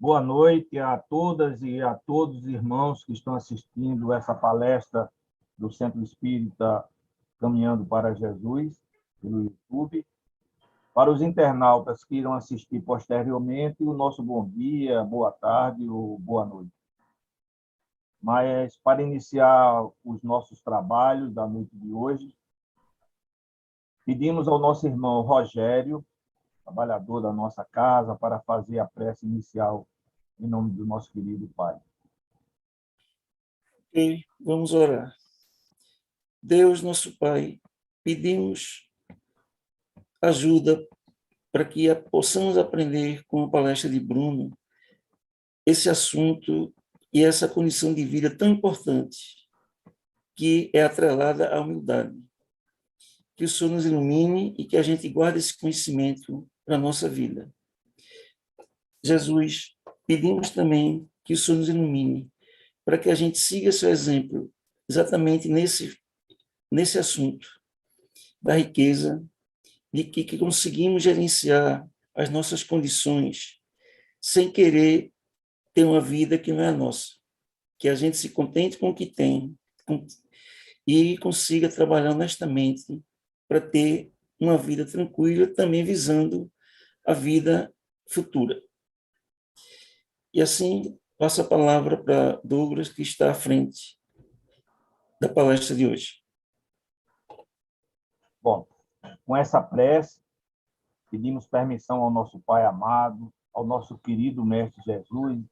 Boa noite a todas e a todos os irmãos que estão assistindo essa palestra do Centro Espírita Caminhando para Jesus, pelo YouTube. Para os internautas que irão assistir posteriormente, o nosso bom dia, boa tarde ou boa noite. Mas, para iniciar os nossos trabalhos da noite de hoje, pedimos ao nosso irmão Rogério, trabalhador da nossa casa, para fazer a prece inicial em nome do nosso querido Pai. Ok, vamos orar. Deus, nosso Pai, pedimos ajuda para que possamos aprender com a palestra de Bruno esse assunto e essa condição de vida tão importante que é atrelada à humildade. Que o Senhor nos ilumine e que a gente guarde esse conhecimento para a nossa vida. Jesus, pedimos também que o Senhor nos ilumine para que a gente siga seu exemplo exatamente nesse assunto da riqueza, de que conseguimos gerenciar as nossas condições sem querer ter uma vida que não é a nossa, que a gente se contente com o que tem e consiga trabalhar honestamente para ter uma vida tranquila, também visando a vida futura. E assim, passo a palavra para Douglas, que está à frente da palestra de hoje. Bom, com essa prece, pedimos permissão ao nosso Pai amado, ao nosso querido Mestre Jesus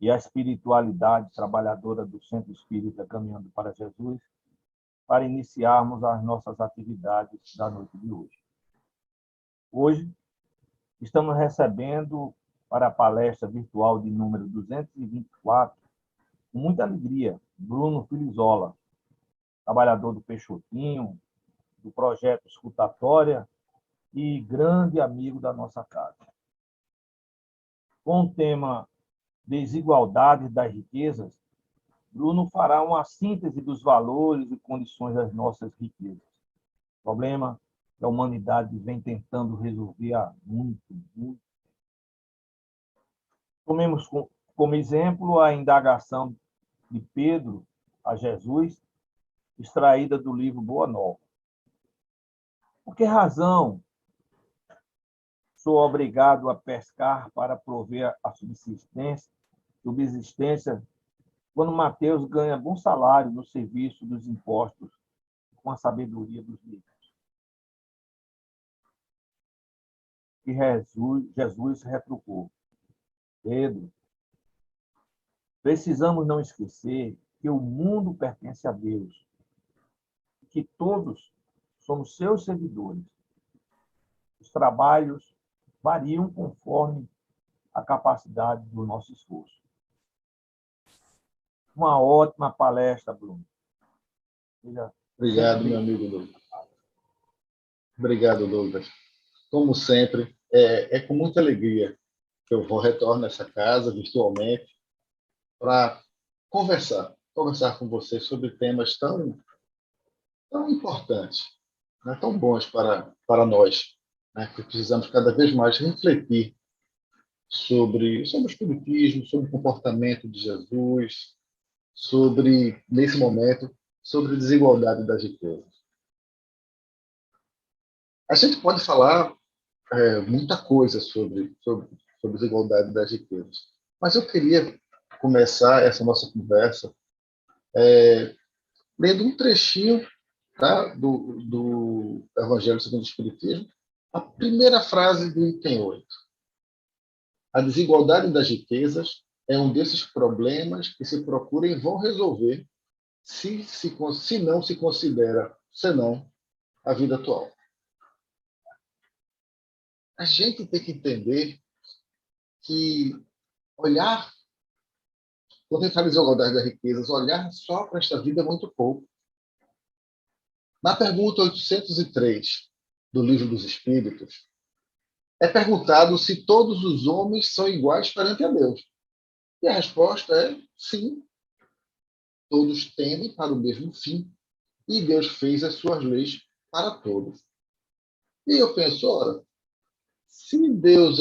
e à espiritualidade trabalhadora do Centro Espírita Caminhando para Jesus, para iniciarmos as nossas atividades da noite de hoje. Hoje, estamos recebendo para a palestra virtual de número 224, com muita alegria, Bruno Filizola, trabalhador do Peixotinho, do projeto Escutatória e grande amigo da nossa casa. Com o tema Desigualdade das Riquezas, Bruno fará uma síntese dos valores e condições das nossas riquezas. Problema que a humanidade vem tentando resolver há muito tempo. Tomemos como exemplo a indagação de Pedro a Jesus, extraída do livro Boa Nova. Por que razão sou obrigado a pescar para prover a subsistência, quando Mateus ganha bom salário no serviço dos impostos com a sabedoria dos livros? E Jesus retrucou: Pedro, precisamos não esquecer que o mundo pertence a Deus, que todos somos seus servidores. Os trabalhos variam conforme a capacidade do nosso esforço. Uma ótima palestra, Bruno. Obrigado, meu amigo Douglas. Obrigado, Douglas. Como sempre, é com muita alegria que eu retorno a essa casa virtualmente para conversar com você sobre temas tão importantes, né, tão bons para nós, né, que precisamos cada vez mais refletir sobre o espiritismo, sobre o comportamento de Jesus, nesse momento, sobre a desigualdade das riquezas. A gente pode falar muita coisa sobre desigualdade das riquezas, mas eu queria começar essa nossa conversa lendo um trechinho, tá, do Evangelho segundo o Espiritismo, a primeira frase do item 8. A desigualdade das riquezas é um desses problemas que se procura e vão resolver se não se considera senão a vida atual. A gente tem que entender que olhar, quando a gente fala de desigualdade das riquezas, olhar só para esta vida é muito pouco. Na pergunta 803 do Livro dos Espíritos, é perguntado se todos os homens são iguais perante a Deus. E a resposta é sim. Todos tendem para o mesmo fim, e Deus fez as suas leis para todos. E eu penso, ora, se Deus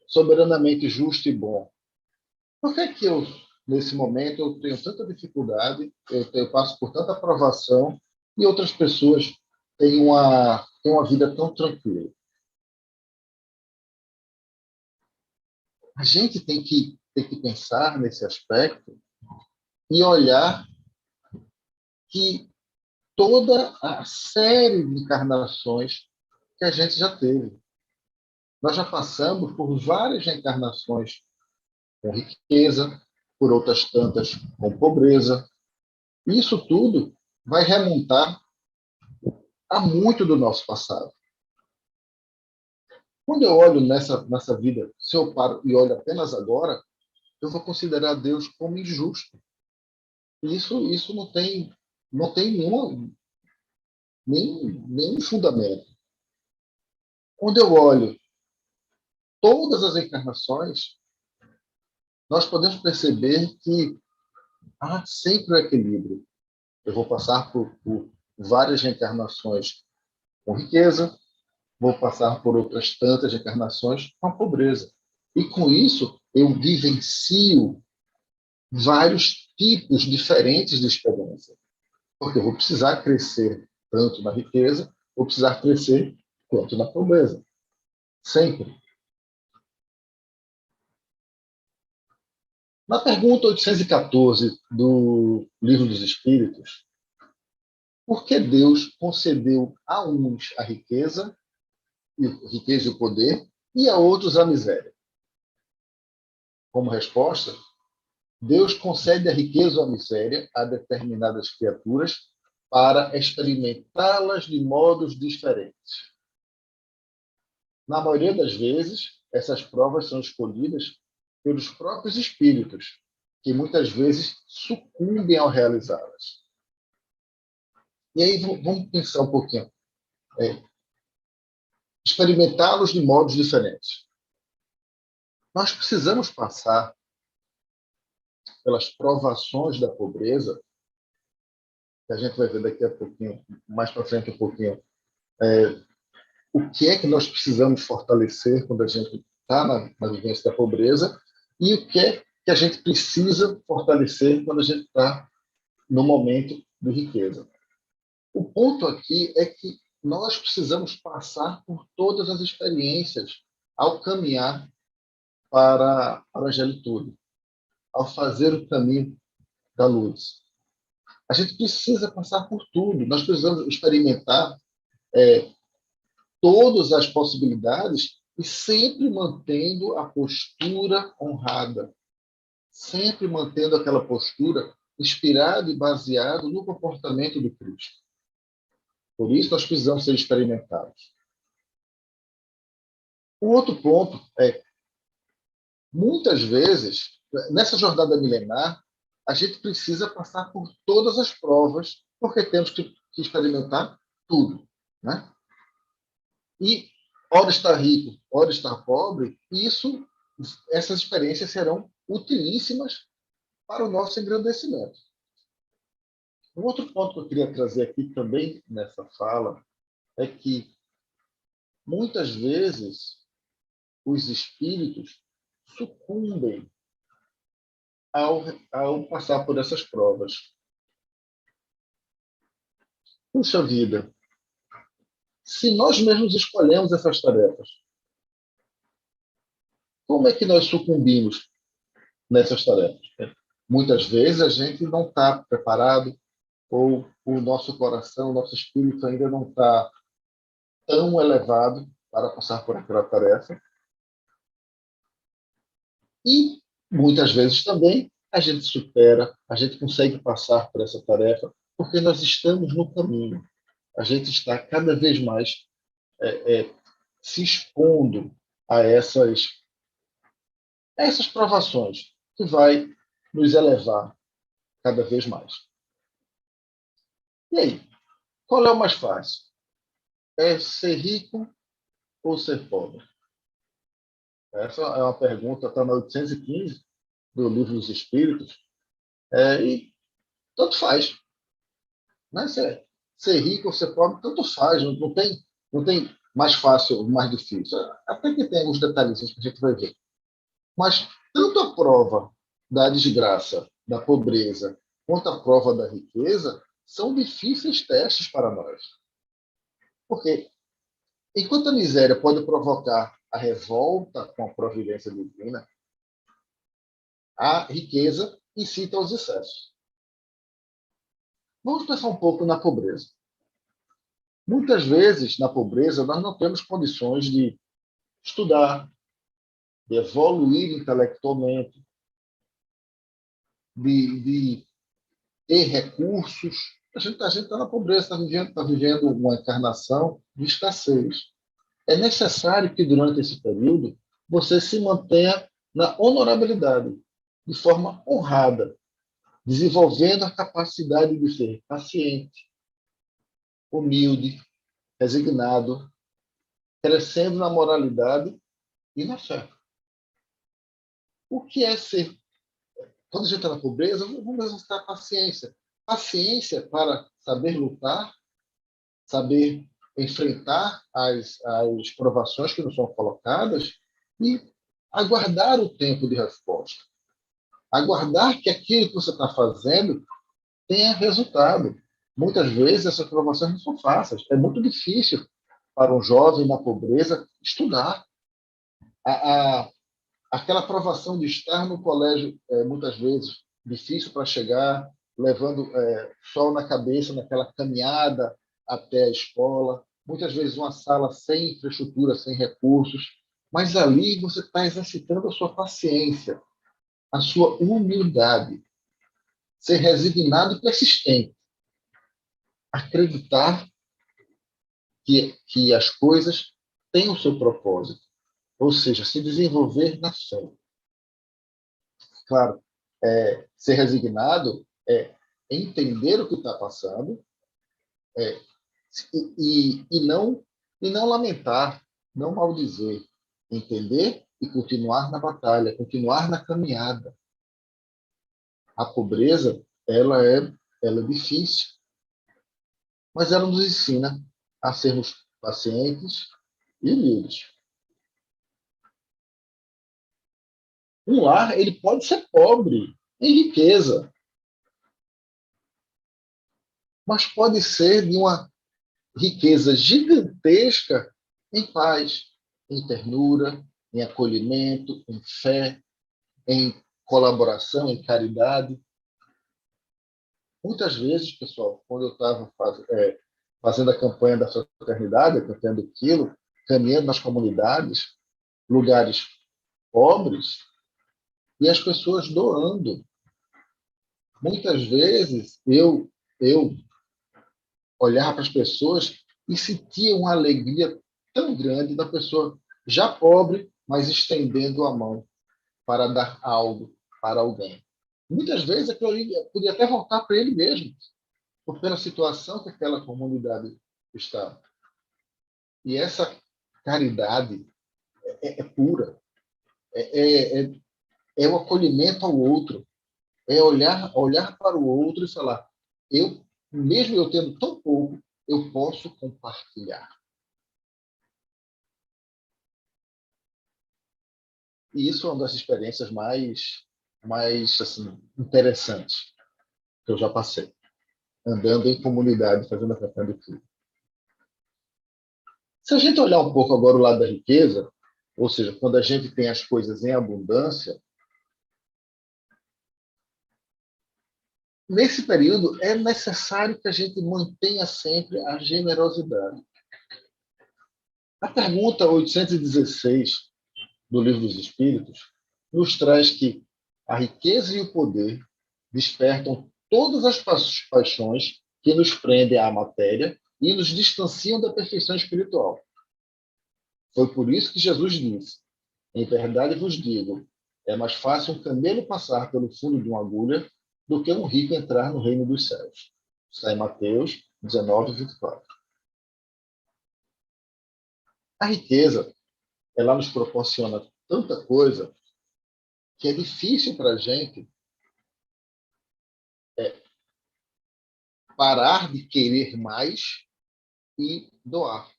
soberanamente justo e bom. Por que que eu, nesse momento, eu tenho tanta dificuldade, eu passo por tanta provação e outras pessoas têm uma vida tão tranquila? A gente tem que pensar nesse aspecto e olhar que toda a série de encarnações que a gente já teve. Nós já passamos por várias reencarnações com riqueza, por outras tantas com pobreza. E isso tudo vai remontar a muito do nosso passado. Quando eu olho nessa vida, se eu paro e olho apenas agora, eu vou considerar Deus como injusto. E isso não tem nenhum fundamento. Quando eu olho todas as encarnações, nós podemos perceber que há sempre o equilíbrio. Eu vou passar por várias reencarnações com riqueza, vou passar por outras tantas reencarnações com pobreza. E com isso, eu vivencio vários tipos diferentes de experiência. Porque eu vou precisar crescer tanto na riqueza, vou precisar crescer quanto na pobreza. Sempre. Na pergunta 814 do Livro dos Espíritos, por que Deus concedeu a uns a riqueza e o poder, e a outros a miséria? Como resposta, Deus concede a riqueza ou a miséria a determinadas criaturas para experimentá-las de modos diferentes. Na maioria das vezes, essas provas são escolhidas pelos próprios espíritos, que muitas vezes sucumbem ao realizá-las. E aí vamos pensar um pouquinho. Experimentá-los de modos diferentes. Nós precisamos passar pelas provações da pobreza, que a gente vai ver daqui a pouquinho, mais para frente um pouquinho, o que é que nós precisamos fortalecer quando a gente está na vivência da pobreza e o que é que a gente precisa fortalecer quando a gente está no momento de riqueza. O ponto aqui é que nós precisamos passar por todas as experiências ao caminhar para a angelitude, ao fazer o caminho da luz. A gente precisa passar por tudo, nós precisamos experimentar todas as possibilidades e sempre mantendo a postura honrada, sempre mantendo aquela postura inspirada e baseada no comportamento do Cristo. Por isso, nós precisamos ser experimentados. O outro ponto é, muitas vezes, nessa jornada milenar, a gente precisa passar por todas as provas, porque temos que experimentar tudo, né? E, ora estar rico, ora estar pobre, essas experiências serão utilíssimas para o nosso engrandecimento. Um outro ponto que eu queria trazer aqui também nessa fala é que, muitas vezes, os espíritos sucumbem ao passar por essas provas. Puxa vida, se nós mesmos escolhemos essas tarefas, como é que nós sucumbimos nessas tarefas? Muitas vezes a gente não está preparado, ou o nosso coração, o nosso espírito ainda não está tão elevado para passar por aquela tarefa. E, muitas vezes também, a gente supera, a gente consegue passar por essa tarefa, porque nós estamos no caminho. A gente está cada vez mais se expondo a essas provações, que vai nos elevar cada vez mais. E aí, qual é o mais fácil? É ser rico ou ser pobre? Essa é uma pergunta, está na 815 do Livro dos Espíritos, e tanto faz. Né? Ser rico ou ser pobre, tanto faz. Não tem mais fácil, mais difícil. Até que tem alguns detalhes que a gente vai ver. Mas tanto a prova da desgraça, da pobreza, quanto a prova da riqueza são difíceis testes para nós. Porque enquanto a miséria pode provocar a revolta com a providência divina, a riqueza incita aos excessos. Vamos pensar um pouco na pobreza. Muitas vezes, na pobreza, nós não temos condições de estudar, de evoluir intelectualmente, de ter recursos. A gente está na pobreza, está vivendo uma encarnação de escassez. É necessário que, durante esse período, você se mantenha na honorabilidade, de forma honrada, desenvolvendo a capacidade de ser paciente, humilde, resignado, crescendo na moralidade e na fé. O que é ser? Quando a gente está na pobreza, vamos exercitar paciência. Paciência para saber lutar, saber enfrentar as provações que nos são colocadas e aguardar o tempo de resposta. Aguardar que aquilo que você está fazendo tenha resultado. Muitas vezes essas provações não são fáceis. É muito difícil para um jovem na pobreza estudar. Aquela provação de estar no colégio, muitas vezes, difícil para chegar, levando sol na cabeça naquela caminhada até a escola, muitas vezes uma sala sem infraestrutura, sem recursos, mas ali você está exercitando a sua paciência, a sua humildade, ser resignado e persistente, acreditar que as coisas têm o seu propósito, ou seja, se desenvolver na fé. Claro, ser resignado é entender o que está passando é, e não lamentar, não maldizer, entender e continuar na batalha, continuar na caminhada. A pobreza, ela é difícil, mas ela nos ensina a sermos pacientes e humildes. Um lar, ele pode ser pobre em riqueza, mas pode ser de uma riqueza gigantesca em paz, em ternura, em acolhimento, em fé, em colaboração, em caridade. Muitas vezes, pessoal, quando eu estava fazendo a campanha da fraternidade, a campanha do quilo, caminhando nas comunidades, lugares pobres, e as pessoas doando. Muitas vezes eu olhava para as pessoas e sentia uma alegria tão grande da pessoa já pobre, mas estendendo a mão para dar algo para alguém. Muitas vezes aquilo ali podia até voltar para ele mesmo, por pela situação que aquela comunidade estava. E essa caridade é pura, é o acolhimento ao outro, é olhar para o outro e falar, mesmo eu tendo tão pouco, eu posso compartilhar. E isso é uma das experiências mais assim, interessantes que eu já passei, andando em comunidade, fazendo a campanha do Filho. Se a gente olhar um pouco agora o lado da riqueza, ou seja, quando a gente tem as coisas em abundância, nesse período é necessário que a gente mantenha sempre a generosidade. A pergunta 816 do Livro dos Espíritos nos traz que a riqueza e o poder despertam todas as paixões que nos prendem à matéria e nos distanciam da perfeição espiritual. Foi por isso que Jesus disse, em verdade vos digo, é mais fácil um camelo passar pelo fundo de uma agulha do que um rico entrar no reino dos céus. Está em Mateus 19, 24. A riqueza, ela nos proporciona tanta coisa que é difícil para a gente parar de querer mais e doar.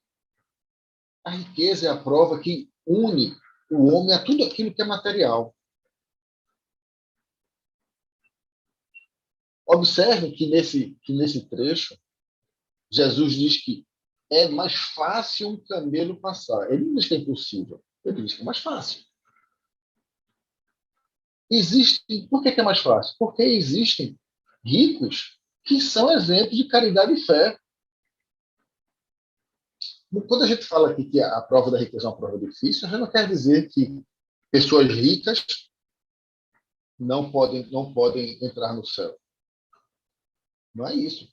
A riqueza é a prova que une o homem a tudo aquilo que é material. Observe que nesse trecho, Jesus diz que é mais fácil um camelo passar. Ele não diz que é impossível, ele diz que é mais fácil. Por que é mais fácil? Porque existem ricos que são exemplos de caridade e fé. Quando a gente fala aqui que a prova da riqueza é uma prova difícil, a gente não quer dizer que pessoas ricas não podem entrar no céu. Não é isso.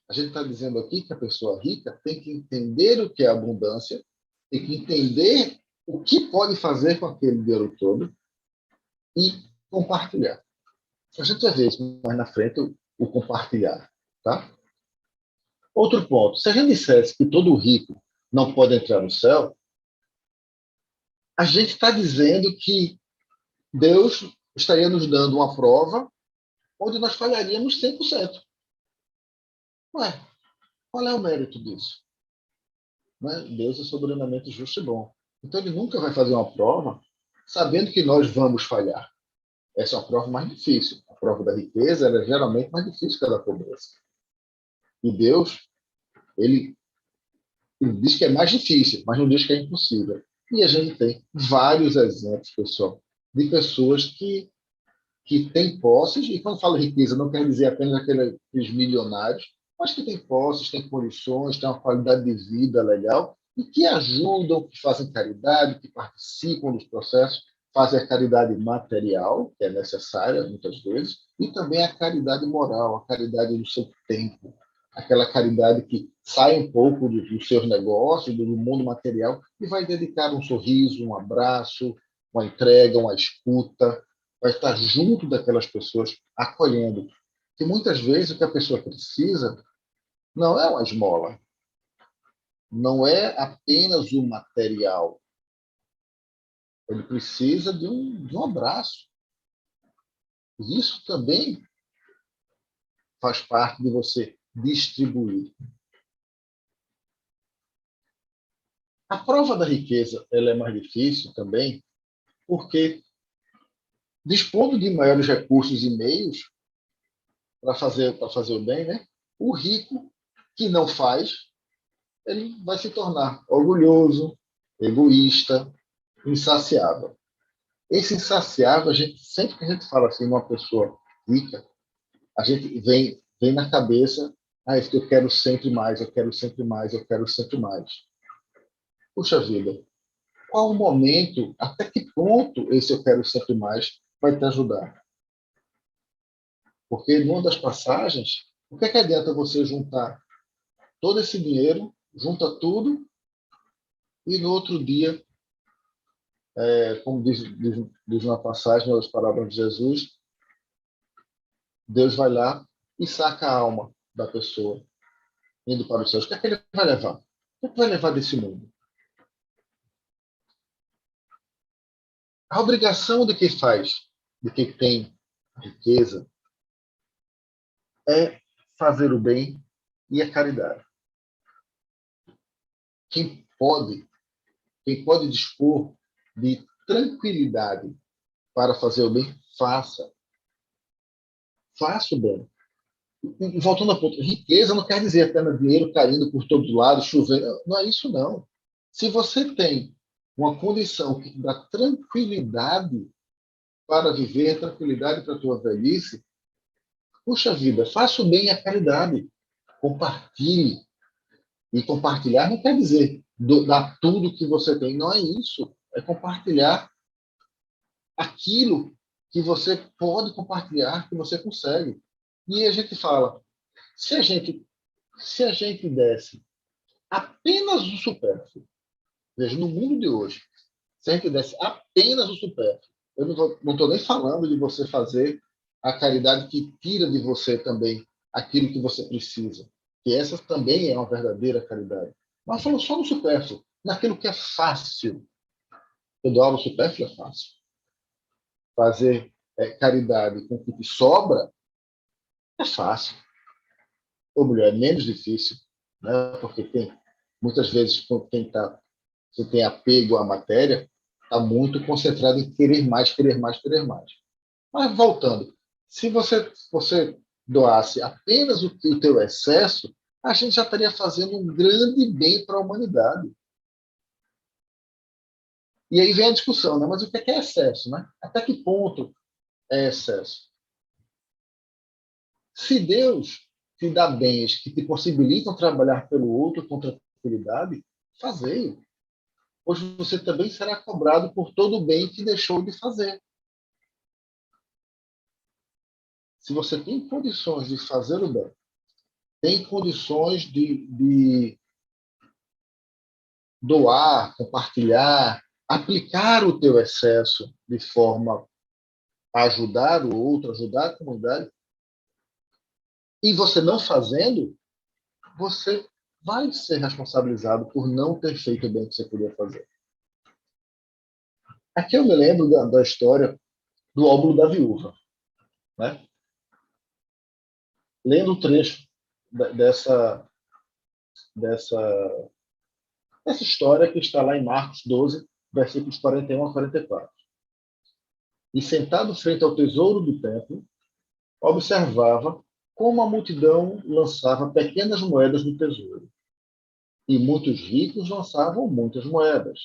A gente está dizendo aqui que a pessoa rica tem que entender o que é abundância, tem que entender o que pode fazer com aquele dinheiro todo e compartilhar. A gente vai ver isso mais na frente, o compartilhar. Tá? Outro ponto. Se a gente dissesse que todo rico não pode entrar no céu, a gente está dizendo que Deus estaria nos dando uma prova onde nós falharíamos 100%. Ué, qual é o mérito disso? Deus é soberanamente justo e bom. Então, ele nunca vai fazer uma prova sabendo que nós vamos falhar. Essa é uma prova mais difícil. A prova da riqueza é geralmente mais difícil que a da pobreza. E Deus, ele diz que é mais difícil, mas não diz que é impossível. E a gente tem vários exemplos, pessoal, de pessoas que têm posses, e quando falo riqueza, não quer dizer apenas aqueles milionários, mas que têm posses, têm condições, têm uma qualidade de vida legal, e que ajudam, que fazem caridade, que participam dos processos, fazem a caridade material, que é necessária muitas vezes, e também a caridade moral, a caridade do seu tempo, aquela caridade que sai um pouco dos seus negócios, do mundo material, e vai dedicar um sorriso, um abraço, uma entrega, uma escuta, vai estar junto daquelas pessoas, acolhendo. Que muitas vezes o que a pessoa precisa não é uma esmola, não é apenas o material. Ele precisa de um abraço. E isso também faz parte de você distribuir. A prova da riqueza ela é mais difícil também, porque dispondo de maiores recursos e meios para fazer o bem, né? O rico que não faz, ele vai se tornar orgulhoso, egoísta, insaciável. Esse insaciável, sempre que a gente fala assim, uma pessoa rica, a gente vem na cabeça, eu quero sempre mais, eu quero sempre mais, eu quero sempre mais. Puxa vida, qual o momento, até que ponto esse eu quero sempre mais vai te ajudar? Porque numa das passagens, o que é que adianta você juntar todo esse dinheiro, junta tudo, e no outro dia, como diz uma passagem, nas palavras de Jesus, Deus vai lá e saca a alma da pessoa, indo para os céus. O que é que ele vai levar? O que é que vai levar desse mundo? A obrigação de quem faz, de quem tem riqueza, é fazer o bem e a caridade. Quem pode dispor de tranquilidade para fazer o bem, faça. Faça o bem. E voltando ao ponto, riqueza não quer dizer apenas dinheiro caindo por todos os lados, chovendo. Não é isso, não. Se você tem uma condição que dá tranquilidade para viver, tranquilidade para a tua velhice, puxa vida, faça o bem e a caridade. Compartilhe. E compartilhar não quer dizer dar tudo que você tem. Não é isso. É compartilhar aquilo que você pode compartilhar, que você consegue. E a gente fala, se a gente desse apenas o supérfluo, veja, no mundo de hoje, se a gente desse apenas o supérfluo, eu não estou nem falando de você fazer a caridade que tira de você também aquilo que você precisa, que essa também é uma verdadeira caridade. Mas falando só no supérfluo, naquilo que é fácil. Eu dou aula supérfluo é fácil. Fazer caridade com o que te sobra é fácil. Ou melhor, é menos difícil, né? Porque muitas vezes, quem está você tem apego à matéria, está muito concentrado em querer mais, querer mais, querer mais. Mas voltando, se você doasse apenas o teu excesso, a gente já estaria fazendo um grande bem para a humanidade. E aí vem a discussão, né? Mas o que é excesso, né? Até que ponto é excesso? Se Deus te dá bens que te possibilitam trabalhar pelo outro com tranquilidade, fazei-o. Hoje você também será cobrado por todo o bem que deixou de fazer. Se você tem condições de fazer o bem, tem condições de doar, compartilhar, aplicar o teu excesso de forma a ajudar o outro, ajudar a comunidade, e você não fazendo, você vai ser responsabilizado por não ter feito o bem que você podia fazer. Aqui eu me lembro da história do óbolo da viúva, né? Lendo o trecho dessa história que está lá em Marcos 12, versículos 41 a 44. E sentado frente ao tesouro do templo, observava como a multidão lançava pequenas moedas no tesouro. E muitos ricos lançavam muitas moedas.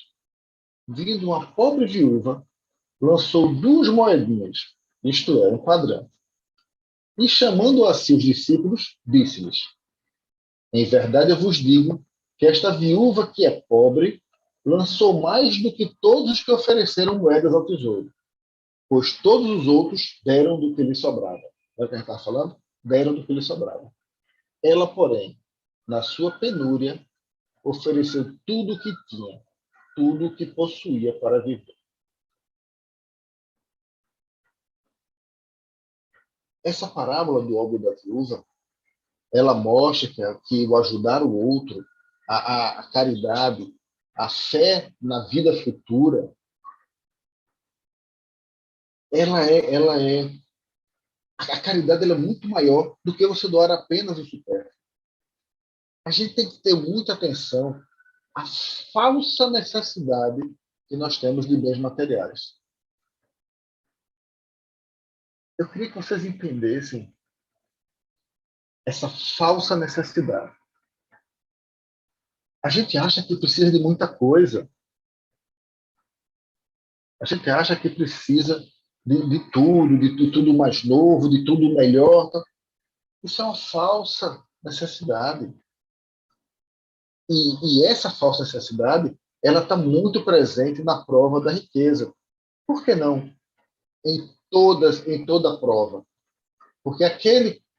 Vindo uma pobre viúva, lançou 2 moedinhas, isto é, um quadrante. E chamando a si os discípulos, disse-lhes: Em verdade eu vos digo que esta viúva que é pobre lançou mais do que todos os que ofereceram moedas ao tesouro, pois todos os outros deram do que lhe sobrava. É o que a gente está falando? Deram do que lhe sobrava. Ela, porém, na sua penúria, ofereceu tudo o que tinha, tudo o que possuía para viver. Essa parábola do óbolo da viúva, ela mostra que o ajudar o outro, a caridade, a fé na vida futura, a caridade ela é muito maior do que você doar apenas o supérfluo. A gente tem que ter muita atenção à falsa necessidade que nós temos de bens materiais. Eu queria que vocês entendessem essa falsa necessidade. A gente acha que precisa de muita coisa. A gente acha que precisa de tudo mais novo, de tudo melhor. Isso é uma falsa necessidade. E essa falsa necessidade, ela está muito presente na prova da riqueza. Por que não? Em toda a prova. Porque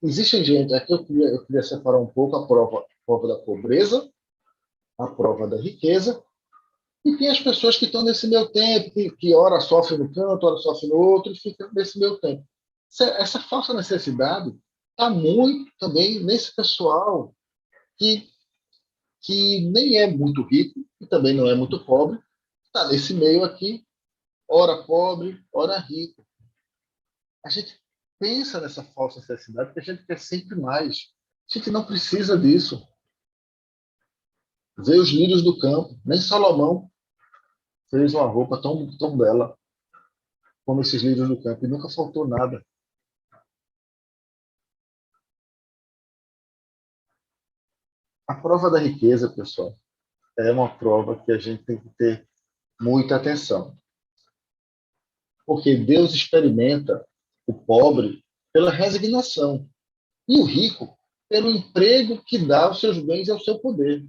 existe gente, aqui eu queria separar um pouco a prova da pobreza, a prova da riqueza, e tem as pessoas que estão nesse meio tempo, que ora sofre no canto, ora sofre no outro, e fica nesse meio tempo. Essa falsa necessidade está muito também nesse pessoal que nem é muito rico e também não é muito pobre, está nesse meio aqui, ora pobre, ora rico. A gente pensa nessa falsa necessidade porque a gente quer sempre mais. A gente não precisa disso. Vê os lírios do campo. Nem Salomão fez uma roupa tão bela como esses lírios do campo. E nunca faltou nada. A prova da riqueza, pessoal, é uma prova que a gente tem que ter muita atenção. Porque Deus experimenta o pobre pela resignação e o rico pelo emprego que dá aos seus bens e ao seu poder.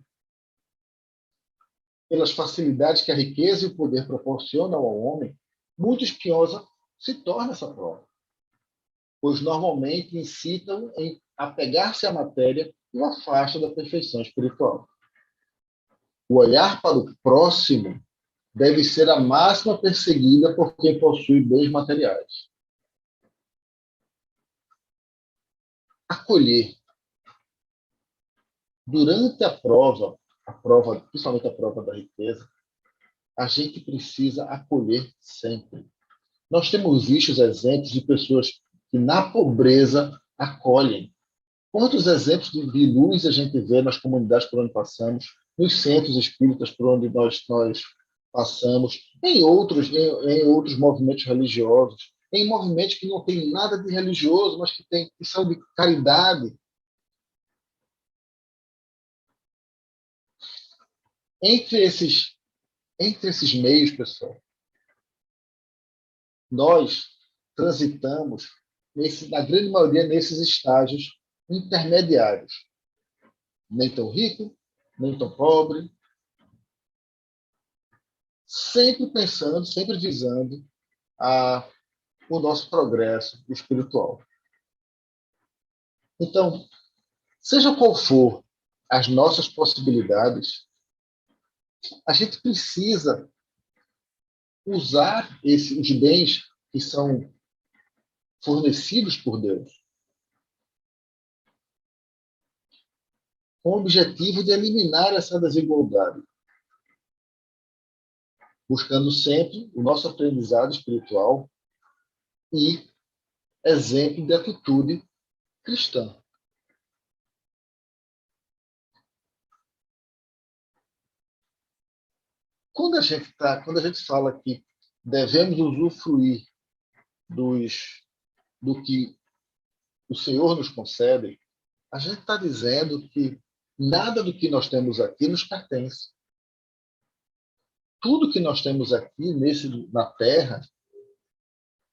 Pelas facilidades que a riqueza e o poder proporcionam ao homem, muito espinhosa se torna essa prova, pois normalmente incitam em apegar-se à matéria e o afasta da perfeição espiritual. O olhar para o próximo deve ser a máxima perseguida por quem possui bens materiais. Acolher. Durante a prova, principalmente a prova da riqueza, a gente precisa acolher sempre. Nós temos visto os exemplos de pessoas que na pobreza acolhem. Quantos exemplos de luz a gente vê nas comunidades por onde passamos? nos centros espíritas por onde nós passamos, em outros movimentos religiosos, em movimentos que não têm nada de religioso, mas que são de caridade. Entre esses meios, pessoal, nós transitamos, na grande maioria, nesses estágios intermediários. Nem tão rico, nem tão pobre. Sempre pensando, sempre visando o nosso progresso espiritual. Então, seja qual for as nossas possibilidades, a gente precisa usar os bens que são fornecidos por Deus com o objetivo de eliminar essa desigualdade, buscando sempre o nosso aprendizado espiritual e exemplo de atitude cristã. Quando a gente fala que devemos usufruir do que o Senhor nos concede, a gente está dizendo que nada do que nós temos aqui nos pertence. Tudo que nós temos aqui na Terra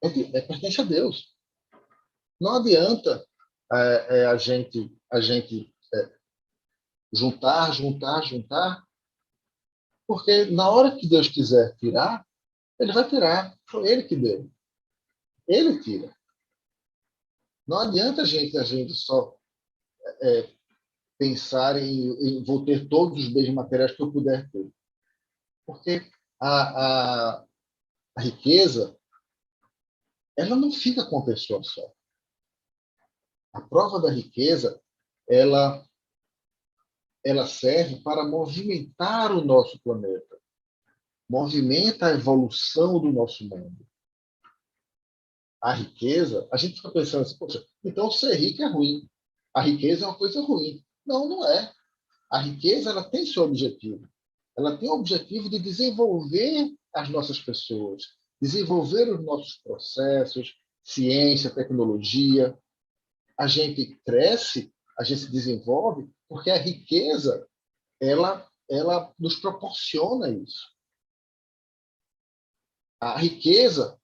pertence a Deus. Não adianta a gente juntar, porque na hora que Deus quiser tirar, Ele vai tirar. Foi Ele que deu. Ele tira. Não adianta a gente só pensar em vou ter todos os bens materiais que eu puder ter. Porque a riqueza, ela não fica com a pessoa só. A prova da riqueza, ela serve para movimentar o nosso planeta, movimenta a evolução do nosso mundo. A riqueza, a gente fica pensando assim, poxa, então ser rico é ruim. A riqueza é uma coisa ruim. Não, não é. A riqueza, ela tem seu objetivo. Ela tem o objetivo de desenvolver as nossas pessoas, desenvolver os nossos processos, ciência, tecnologia. A gente cresce, a gente se desenvolve, porque a riqueza, ela nos proporciona isso. A riqueza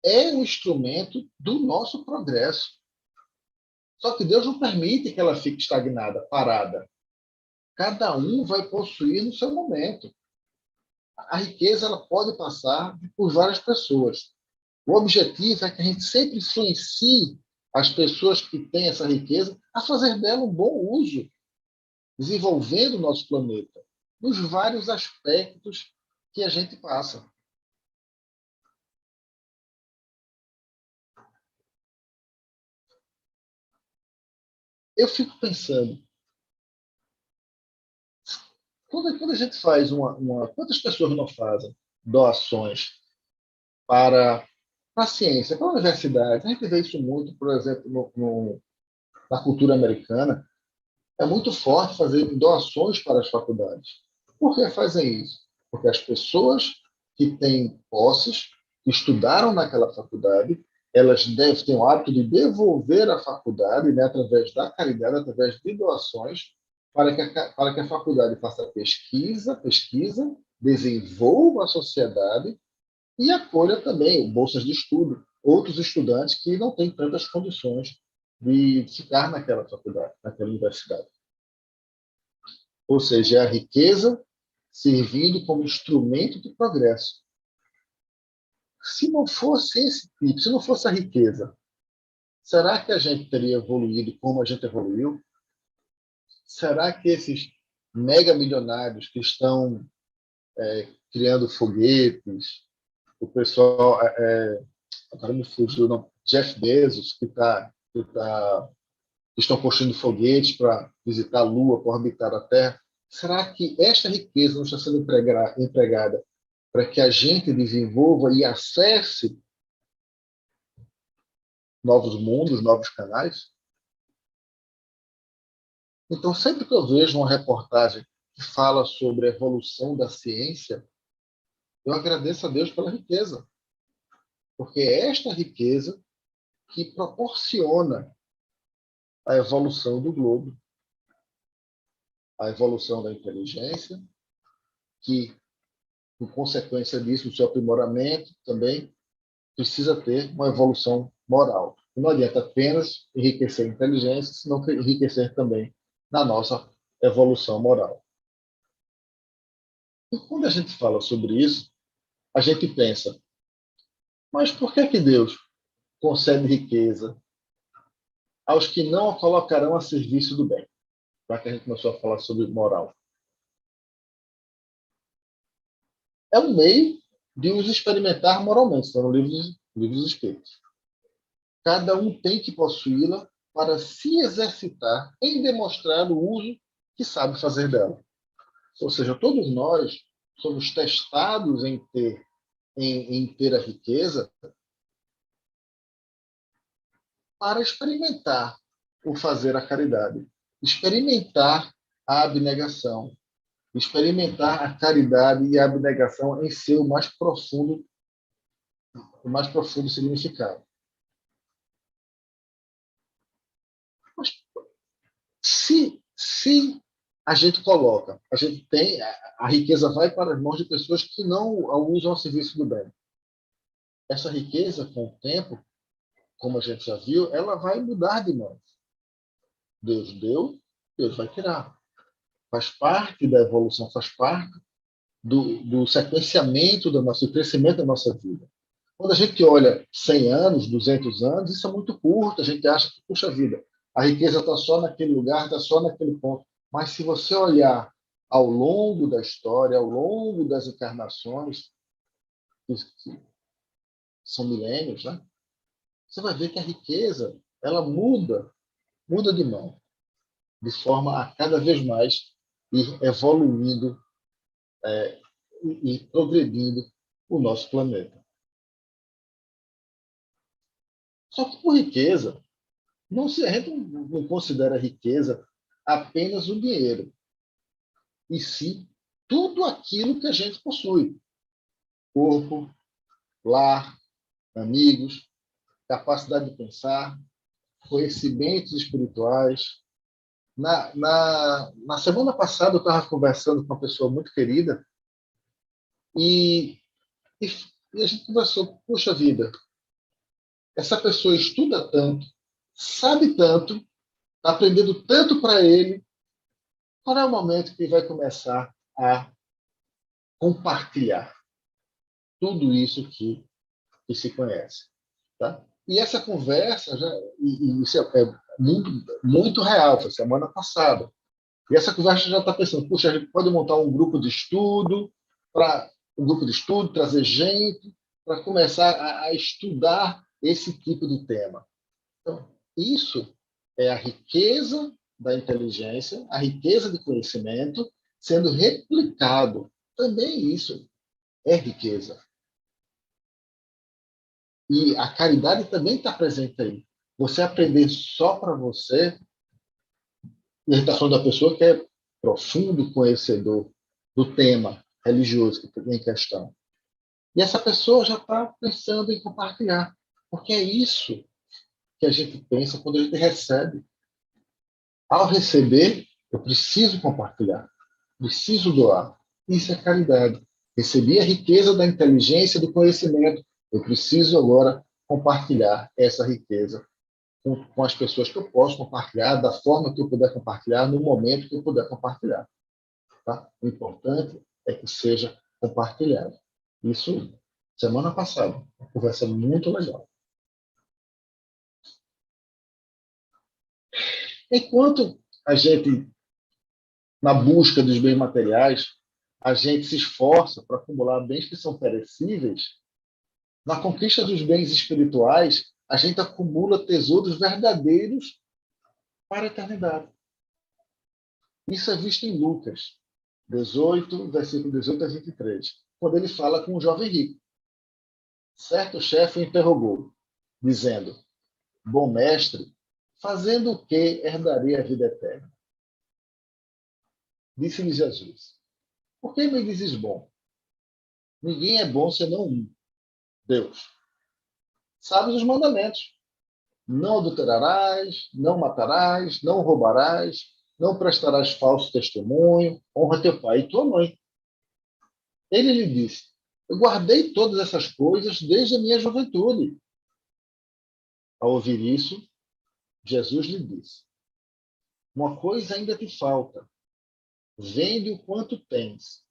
é um instrumento do nosso progresso. Só que Deus não permite que ela fique estagnada, parada. Cada um vai possuir no seu momento. A riqueza, ela pode passar por várias pessoas. O objetivo é que a gente sempre influencie as pessoas que têm essa riqueza a fazer dela um bom uso, desenvolvendo o nosso planeta, nos vários aspectos que a gente passa. Eu fico pensando, quando a gente faz quantas pessoas não fazem doações para a ciência, para a universidade? A gente vê isso muito, por exemplo, na cultura americana. É muito forte fazer doações para as faculdades. Por que fazem isso? Porque as pessoas que têm posses, que estudaram naquela faculdade, elas devem ter o hábito de devolver à faculdade, né, através da caridade, através de doações, para que a faculdade faça pesquisa, desenvolva a sociedade e acolha também bolsas de estudo, outros estudantes que não têm tantas condições de ficar naquela faculdade, naquela universidade. Ou seja, é a riqueza servindo como instrumento de progresso. Se não fosse esse tipo, se não fosse a riqueza, será que a gente teria evoluído como a gente evoluiu? Será que esses mega milionários que estão criando foguetes, o pessoal, agora me fugiu, não, Jeff Bezos, que estão construindo foguetes para visitar a Lua, para orbitar a Terra, será que esta riqueza não está sendo empregada para que a gente desenvolva e acesse novos mundos, novos canais? Então, sempre que eu vejo uma reportagem que fala sobre a evolução da ciência, eu agradeço a Deus pela riqueza, porque é esta riqueza que proporciona a evolução do globo, a evolução da inteligência, que, por consequência disso, o seu aprimoramento também precisa ter uma evolução moral. E não adianta apenas enriquecer a inteligência, senão enriquecer também na nossa evolução moral. E quando a gente fala sobre isso, a gente pensa, mas por que Deus concede riqueza aos que não a colocarão a serviço do bem? Já que a gente começou a falar sobre moral. É um meio de os experimentar moralmente, está no livro dos Espíritos. Cada um tem que possuí-la para se exercitar em demonstrar o uso que sabe fazer dela. Ou seja, todos nós somos testados em ter a riqueza para experimentar o fazer a caridade, experimentar a abnegação, experimentar a caridade e a abnegação em seu mais profundo significado. Mas se a gente coloca, a gente tem, a riqueza vai para as mãos de pessoas que não a usam ao serviço do bem. Essa riqueza, com o tempo, como a gente já viu, ela vai mudar de mãos. Deus deu, Deus vai tirar. Faz parte da evolução, faz parte do sequenciamento do crescimento da nossa vida. Quando a gente olha 100 anos, 200 anos, isso é muito curto, a gente acha que, puxa vida, a riqueza está só naquele lugar, está só naquele ponto. Mas se você olhar ao longo da história, ao longo das encarnações, que são milênios, né? Você vai ver que a riqueza ela muda de mão, de forma a cada vez mais ir evoluindo e progredindo o nosso planeta. Só que por riqueza, a gente não considera a riqueza apenas o dinheiro, e sim tudo aquilo que a gente possui. Corpo, lar, amigos, capacidade de pensar, conhecimentos espirituais. Na semana passada, eu estava conversando com uma pessoa muito querida e a gente conversou, puxa vida, essa pessoa estuda tanto, sabe tanto, está aprendendo tanto para ele, qual é o momento que vai começar a compartilhar tudo isso que se conhece? Tá? E essa conversa, isso é muito, muito real, foi semana passada. E essa conversa já está pensando, puxa, a gente pode montar um grupo de estudo, trazer gente, para começar a estudar esse tipo de tema. Então, isso é a riqueza da inteligência, a riqueza de conhecimento sendo replicado. Também isso é riqueza. E a caridade também está presente aí. Você aprender só para você, e a gente está falando da pessoa que é profundo conhecedor do tema religioso que tem em questão. E essa pessoa já está pensando em compartilhar, porque é isso que a gente pensa quando a gente recebe. Ao receber, eu preciso compartilhar, preciso doar. Isso é caridade. Recebi a riqueza da inteligência, do conhecimento. Eu preciso agora compartilhar essa riqueza com as pessoas que eu posso compartilhar, da forma que eu puder compartilhar, no momento que eu puder compartilhar. Tá? O importante é que seja compartilhado. Isso, semana passada, uma conversa muito legal. Enquanto a gente, na busca dos bens materiais, a gente se esforça para acumular bens que são perecíveis, na conquista dos bens espirituais, a gente acumula tesouros verdadeiros para a eternidade. Isso é visto em Lucas 18, versículo 18 a 23, quando ele fala com um jovem rico. Certo chefe o interrogou, dizendo, bom mestre, fazendo o que herdarei a vida eterna? Disse-lhe Jesus: por que me dizes bom? Ninguém é bom senão um, Deus. Sabes os mandamentos: não adulterarás, não matarás, não roubarás, não prestarás falso testemunho, honra teu pai e tua mãe. Ele lhe disse: eu guardei todas essas coisas desde a minha juventude. Ao ouvir isso, Jesus lhe disse: uma coisa ainda te falta. Vende o quanto tens,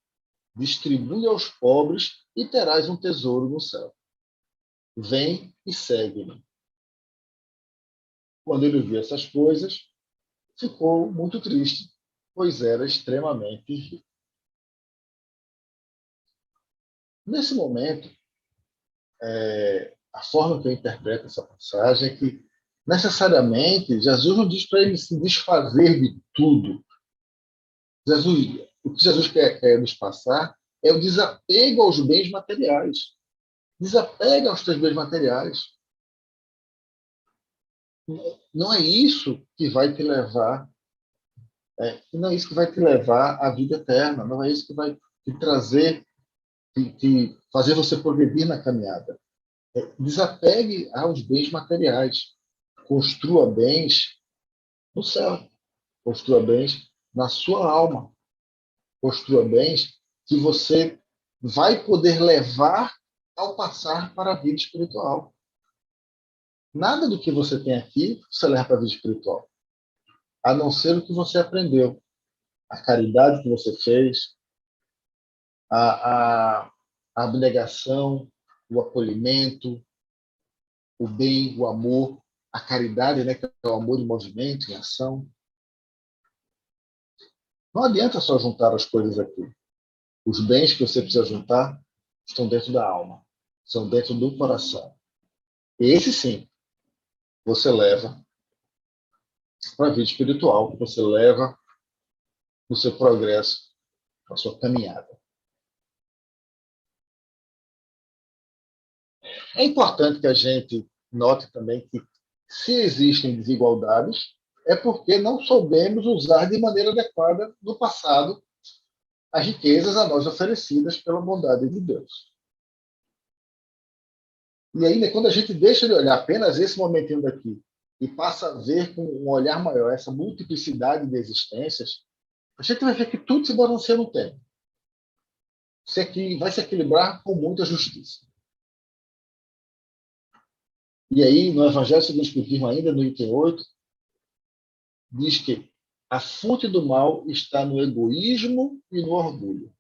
distribui aos pobres e terás um tesouro no céu. Vem e segue-me. Quando ele viu essas coisas, ficou muito triste, pois era extremamente rico. Nesse momento, a forma que eu interpreto essa passagem é que, necessariamente, Jesus não diz para ele se desfazer de tudo. O que Jesus quer nos passar é o desapego aos bens materiais. Desapega aos teus bens materiais. Não é isso que vai te levar, não é isso que vai te levar à vida eterna. Não é isso que vai te trazer, te fazer você progredir na caminhada. Desapegue aos bens materiais. Construa bens no céu. Construa bens na sua alma. Construa bens que você vai poder levar ao passar para a vida espiritual. Nada do que você tem aqui você leva para a vida espiritual, a não ser o que você aprendeu, a caridade que você fez, a abnegação, o acolhimento, o bem, o amor, a caridade, né, que é o amor em movimento, em ação. Não adianta só juntar as coisas aqui. Os bens que você precisa juntar estão dentro da alma, são dentro do coração. E esse sim, você leva para a vida espiritual, você leva no seu progresso, na sua caminhada. É importante que a gente note também que, se existem desigualdades, é porque não soubemos usar de maneira adequada no passado as riquezas a nós oferecidas pela bondade de Deus. E aí, né, quando a gente deixa de olhar apenas esse momentinho daqui e passa a ver com um olhar maior essa multiplicidade de existências, a gente vai ver que tudo se balanceia no tempo. Vai se equilibrar com muita justiça. E aí, no Evangelho segundo o Espiritismo, ainda no item 8, diz que a fonte do mal está no egoísmo e no orgulho.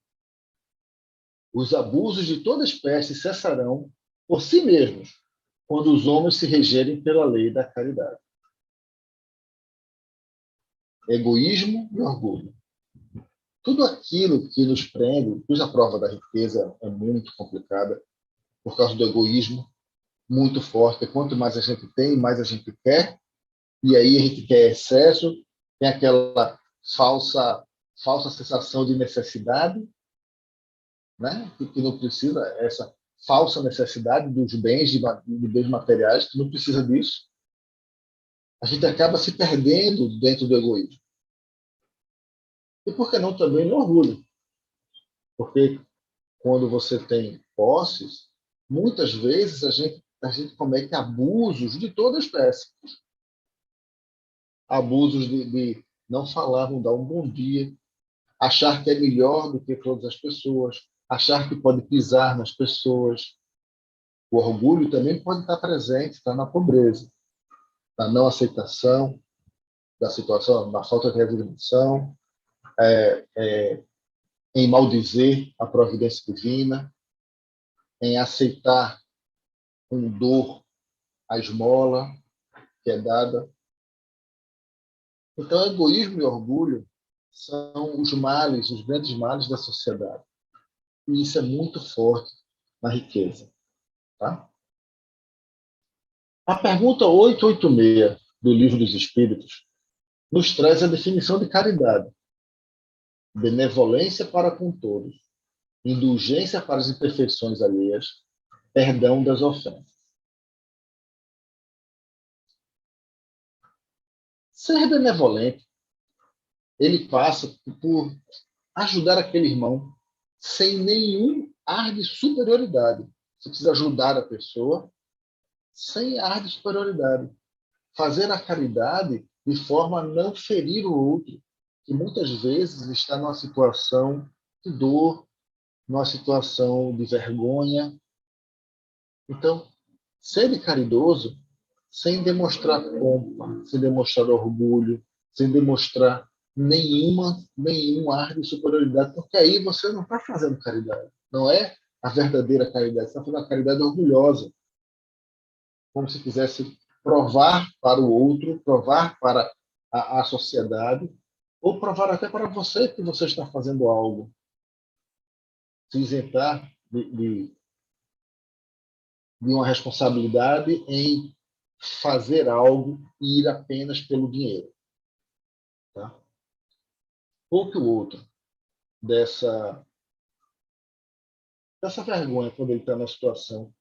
Os abusos de toda espécie cessarão por si mesmos, quando os homens se regerem pela lei da caridade. Egoísmo e orgulho. Tudo aquilo que nos prende, cuja prova da riqueza é muito complicada, por causa do egoísmo, muito forte. Quanto mais a gente tem, mais a gente quer, e aí a gente quer excesso, tem aquela falsa sensação de necessidade, né? Que não precisa, essa falsa necessidade dos bens, de bens materiais, que não precisa disso. A gente acaba se perdendo dentro do egoísmo. E por que não também no orgulho? Porque quando você tem posses, muitas vezes a gente comete abusos de toda espécie. Abusos de não falar, não dar um bom dia, achar que é melhor do que todas as pessoas, achar que pode pisar nas pessoas. O orgulho também pode estar presente, está na pobreza, na não aceitação da situação, na falta de resignação, em maldizer a providência divina, em aceitar com dor a esmola que é dada. Então, egoísmo e orgulho são os males, os grandes males da sociedade. E isso é muito forte na riqueza. Tá? A pergunta 886 do Livro dos Espíritos nos traz a definição de caridade: benevolência para com todos, indulgência para as imperfeições alheias, perdão das ofensas. Ser benevolente ele passa por ajudar aquele irmão sem nenhum ar de superioridade. Você precisa ajudar a pessoa sem ar de superioridade. Fazer a caridade de forma a não ferir o outro, que muitas vezes está numa situação de dor, numa situação de vergonha. Então, ser caridoso sem demonstrar pompa, sem demonstrar orgulho, sem demonstrar nenhum ar de superioridade, porque aí você não está fazendo caridade. Não é a verdadeira caridade, você está fazendo a caridade orgulhosa, como se quisesse provar para o outro, provar para a sociedade, ou provar até para você que você está fazendo algo. Se isentar de uma responsabilidade em fazer algo e ir apenas pelo dinheiro. Tá? Poupe o outro dessa vergonha quando ele está numa situação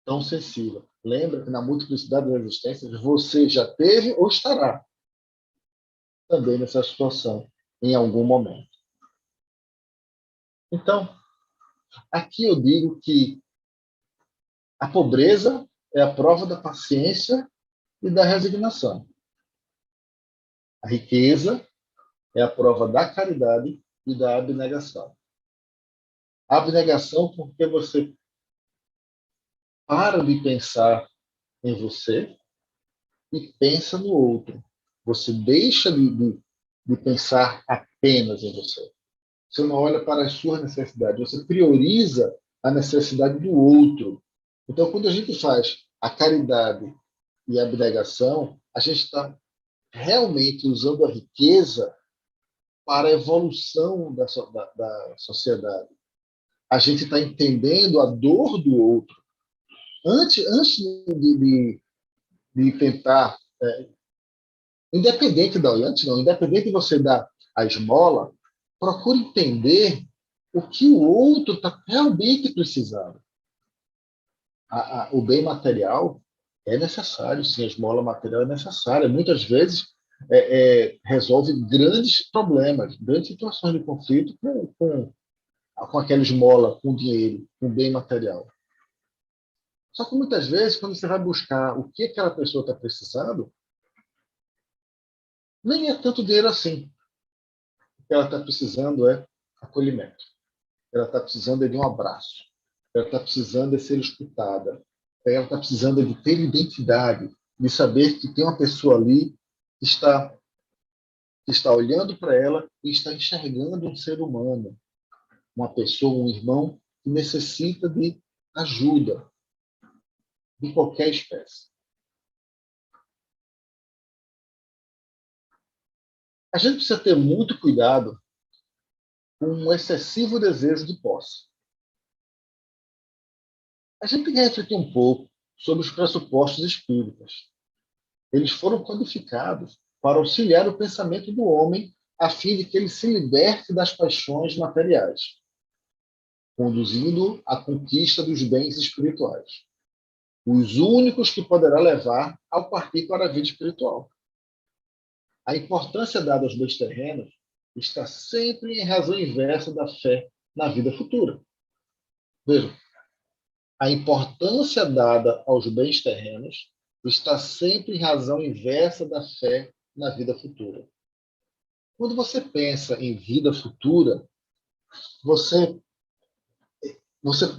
tão sensível. Lembra que na multiplicidade das existências você já teve ou estará também nessa situação em algum momento. Então, aqui eu digo que a pobreza é a prova da paciência e da resignação. A riqueza é a prova da caridade e da abnegação. A abnegação porque você para de pensar em você e pensa no outro. Você deixa de pensar apenas em você. Você não olha para as suas necessidades, você prioriza a necessidade do outro. Então, quando a gente faz a caridade e a abnegação, a gente está realmente usando a riqueza para a evolução da sociedade. A gente está entendendo a dor do outro. Antes de tentar, independente de você dar a esmola, procure entender o que o outro está realmente precisando. O bem material é necessário, sim, a esmola material é necessária. Muitas vezes resolve grandes problemas, grandes situações de conflito com aquela esmola, com dinheiro, com bem material. Só que muitas vezes, quando você vai buscar o que aquela pessoa está precisando, nem é tanto dinheiro assim. O que ela está precisando é acolhimento. Ela está precisando de um abraço. Ela está precisando de ser escutada. Ela está precisando de ter identidade, de saber que tem uma pessoa ali que está olhando para ela e está enxergando um ser humano, uma pessoa, um irmão que necessita de ajuda de qualquer espécie. A gente precisa ter muito cuidado com um excessivo desejo de posse. A gente tem que refletir um pouco sobre os pressupostos espíritas. Eles foram codificados para auxiliar o pensamento do homem a fim de que ele se liberte das paixões materiais, conduzindo à conquista dos bens espirituais, os únicos que poderá levar ao partir para a vida espiritual. A importância dada aos bens terrenos está sempre em razão inversa da fé na vida futura. Vejam, a importância dada aos bens terrenos está sempre em razão inversa da fé na vida futura. Quando você pensa em vida futura, você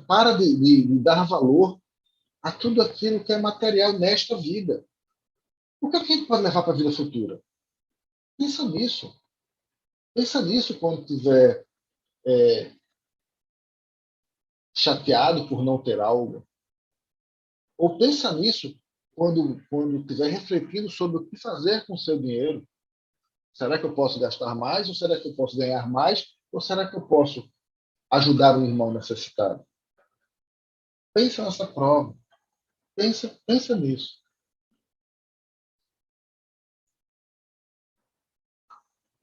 para de dar valor a tudo aquilo que é material nesta vida. O que a gente pode levar para a vida futura? Pensa nisso. Pensa nisso quando estiver chateado por não ter algo. Ou pensa nisso quando estiver refletindo sobre o que fazer com o seu dinheiro. Será que eu posso gastar mais? Ou será que eu posso ganhar mais? Ou será que eu posso ajudar um irmão necessitado? Pensa nessa prova. Pensa nisso.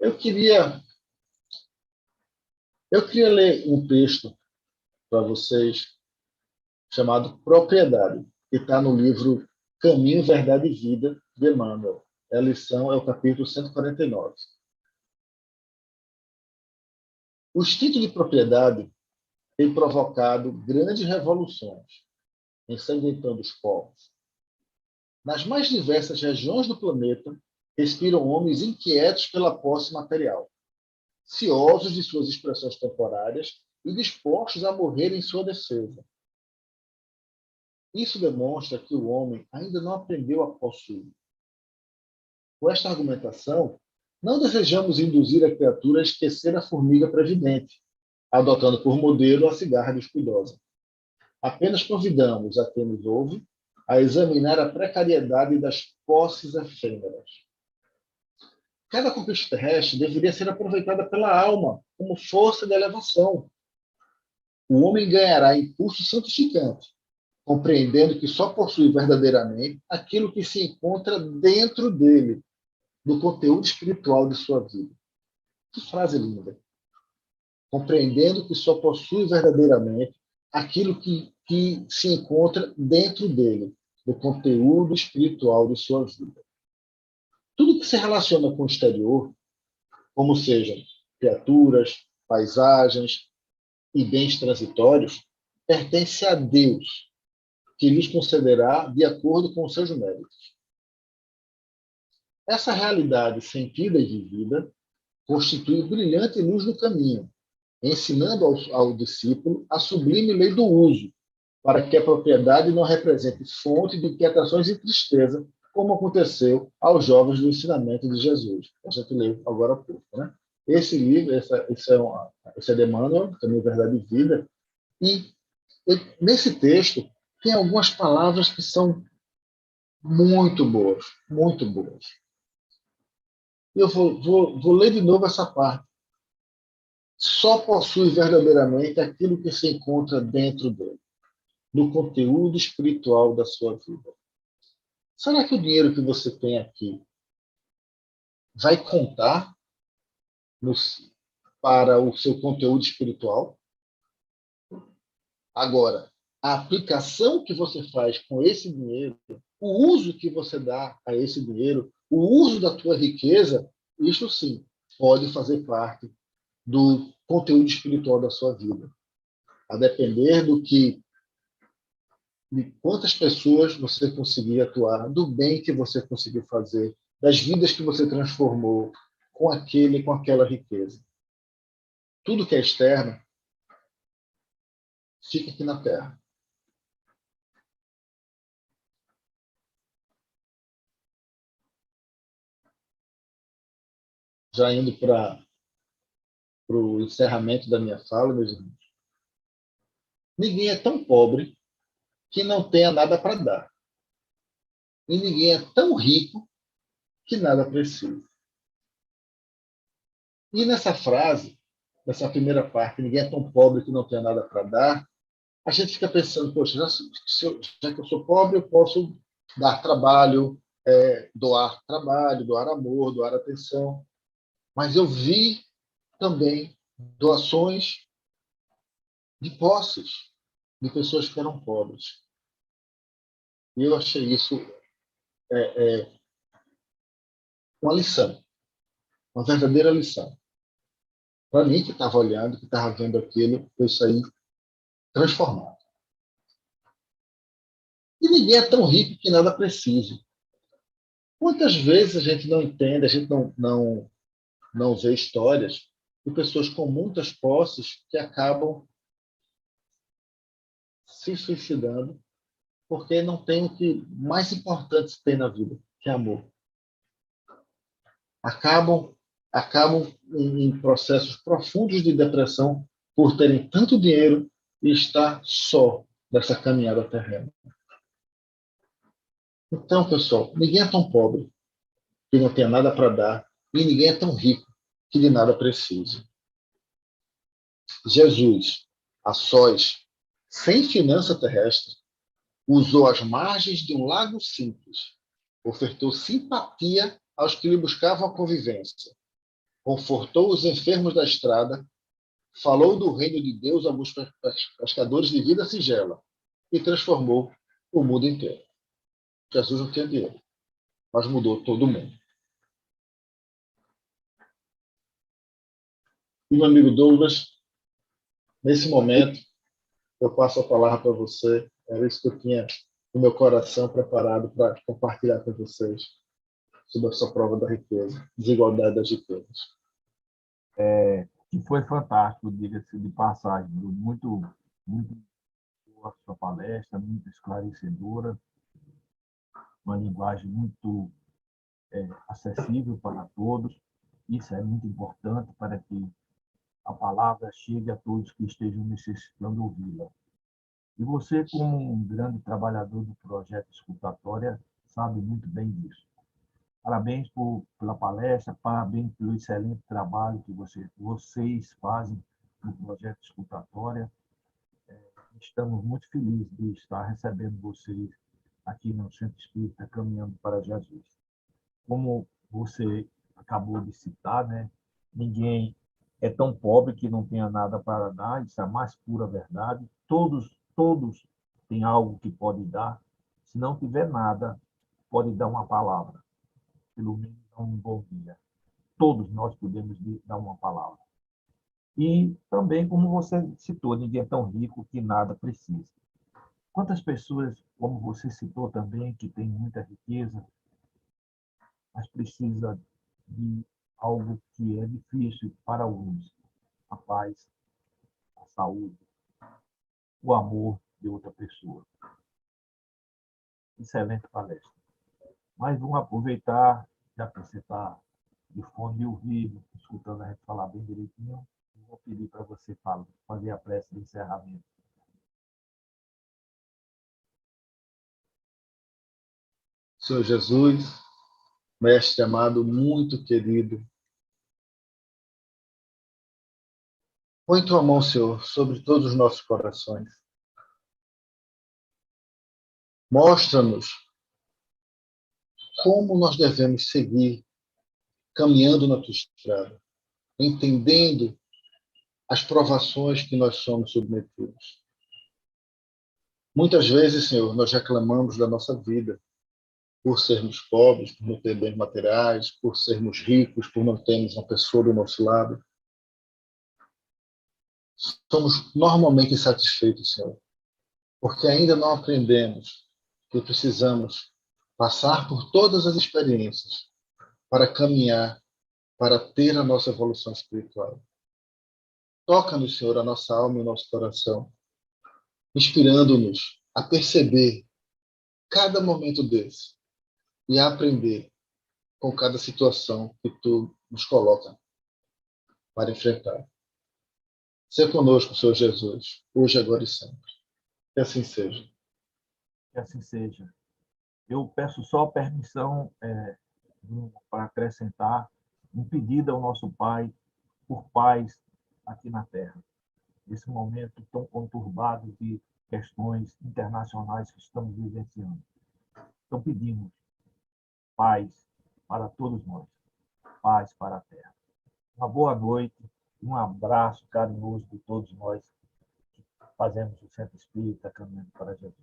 Eu queria ler um texto para vocês chamado Propriedade, que está no livro Caminho, Verdade e Vida, de Emmanuel. A lição é o capítulo 149. O instinto de propriedade tem provocado grandes revoluções, ensanguentando os povos. Nas mais diversas regiões do planeta, respiram homens inquietos pela posse material, ciosos de suas expressões temporárias e dispostos a morrer em sua defesa. Isso demonstra que o homem ainda não aprendeu a possuir. Com esta argumentação, não desejamos induzir a criatura a esquecer a formiga previdente, adotando por modelo a cigarra descuidosa. Apenas convidamos a quem nos ouve a examinar a precariedade das posses efêmeras. Cada conquista terrestre deveria ser aproveitada pela alma como força de elevação. O homem ganhará impulso santificante, compreendendo que só possui verdadeiramente aquilo que se encontra dentro dele, no conteúdo espiritual de sua vida. Que frase linda! Compreendendo que só possui verdadeiramente aquilo que se encontra dentro dele, no conteúdo espiritual de sua vida. Tudo que se relaciona com o exterior, como sejam criaturas, paisagens e bens transitórios, pertence a Deus, que lhes concederá de acordo com os seus méritos. Essa realidade sentida e vivida constitui brilhante luz no caminho, ensinando ao discípulo a sublime lei do uso, para que a propriedade não represente fonte de inquietações e tristeza, como aconteceu aos jovens do ensinamento de Jesus. A gente leu agora há pouco. Né? Esse livro, esse é de Emmanuel, também Verdade e Vida, e nesse texto tem algumas palavras que são muito boas, muito boas. Eu vou ler de novo essa parte. Só possui verdadeiramente aquilo que se encontra dentro dele, no conteúdo espiritual da sua vida. Será que o dinheiro que você tem aqui vai contar para o seu conteúdo espiritual? Agora, a aplicação que você faz com esse dinheiro, o uso que você dá a esse dinheiro, o uso da tua riqueza, isso sim pode fazer parte do conteúdo espiritual da sua vida. A depender de quantas pessoas você conseguir atuar, do bem que você conseguiu fazer, das vidas que você transformou com aquela riqueza. Tudo que é externo fica aqui na Terra. Já indo para o encerramento da minha fala, meus irmãos, ninguém é tão pobre que não tenha nada para dar. E ninguém é tão rico que nada precisa. E nessa frase, nessa primeira parte, ninguém é tão pobre que não tenha nada para dar, a gente fica pensando, poxa, já que eu sou pobre, eu posso dar trabalho, doar trabalho, doar amor, doar atenção. Mas eu vi também doações de posses de pessoas que eram pobres. E eu achei isso uma lição, uma verdadeira lição. Para mim, que estava olhando, que estava vendo aquilo, eu saí transformado. E ninguém é tão rico que nada precise. Quantas vezes a gente não entende, a gente não vê histórias de pessoas com muitas posses que acabam se suicidando porque não tem o que mais importante tem na vida, que é amor. Acabam em processos profundos de depressão por terem tanto dinheiro e estar só nessa caminhada terrena. Então, pessoal, ninguém é tão pobre que não tenha nada para dar e ninguém é tão rico que de nada precise. Jesus, a sós, sem finança terrestre, usou as margens de um lago simples, ofertou simpatia aos que lhe buscavam a convivência, confortou os enfermos da estrada, falou do reino de Deus a alguns pescadores de vida singela e transformou o mundo inteiro. Jesus não tinha dinheiro, mas mudou todo mundo. E, meu amigo Douglas, nesse momento, eu passo a palavra para você. Era isso que eu tinha no meu coração preparado para compartilhar com vocês sobre a sua prova da riqueza, desigualdade das riquezas. Que foi fantástico, diga-se de passagem, muito, muito boa a sua palestra, muito esclarecedora, uma linguagem muito acessível para todos. Isso é muito importante para que a palavra chegue a todos que estejam necessitando ouvi-la. E você, como um grande trabalhador do projeto Escutatória, sabe muito bem disso. Parabéns pela palestra, parabéns pelo excelente trabalho que vocês fazem no projeto Escutatória. Estamos muito felizes de estar recebendo vocês aqui no Centro Espírita Caminhando para Jesus. Como você acabou de citar, né? Ninguém é tão pobre que não tenha nada para dar, isso é a mais pura verdade. Todos têm algo que pode dar. Se não tiver nada, pode dar uma palavra, pelo menos um bom dia. Todos nós podemos dar uma palavra. E também, como você citou, ninguém é tão rico que nada precisa. Quantas pessoas, como você citou também, que tem muita riqueza, mas precisa de algo que é difícil para alguns: a paz, a saúde, o amor de outra pessoa. Excelente palestra. Mas vamos aproveitar, já que você está de fone de ouvido, escutando a gente falar bem direitinho, vou pedir para você fazer a prece de encerramento. Senhor Jesus, mestre amado, muito querido, põe tua mão, Senhor, sobre todos os nossos corações. Mostra-nos como nós devemos seguir caminhando na tua estrada, entendendo as provações que nós somos submetidos. Muitas vezes, Senhor, nós reclamamos da nossa vida por sermos pobres, por não ter bens materiais, por sermos ricos, por não termos uma pessoa do nosso lado. Somos normalmente insatisfeitos, Senhor, porque ainda não aprendemos que precisamos passar por todas as experiências para caminhar, para ter a nossa evolução espiritual. Toca-nos, Senhor, a nossa alma e o nosso coração, inspirando-nos a perceber cada momento desse e a aprender com cada situação que tu nos coloca para enfrentar. Seja conosco, Senhor Jesus, hoje, agora e sempre. Que assim seja. Que assim seja. Eu peço só permissão para acrescentar um pedido ao nosso Pai por paz aqui na Terra. Nesse momento tão conturbado de questões internacionais que estamos vivenciando. Então pedimos paz para todos nós, paz para a Terra. Uma boa noite, um abraço carinhoso de todos nós que fazemos o Centro Espírita Caminhando para Jesus.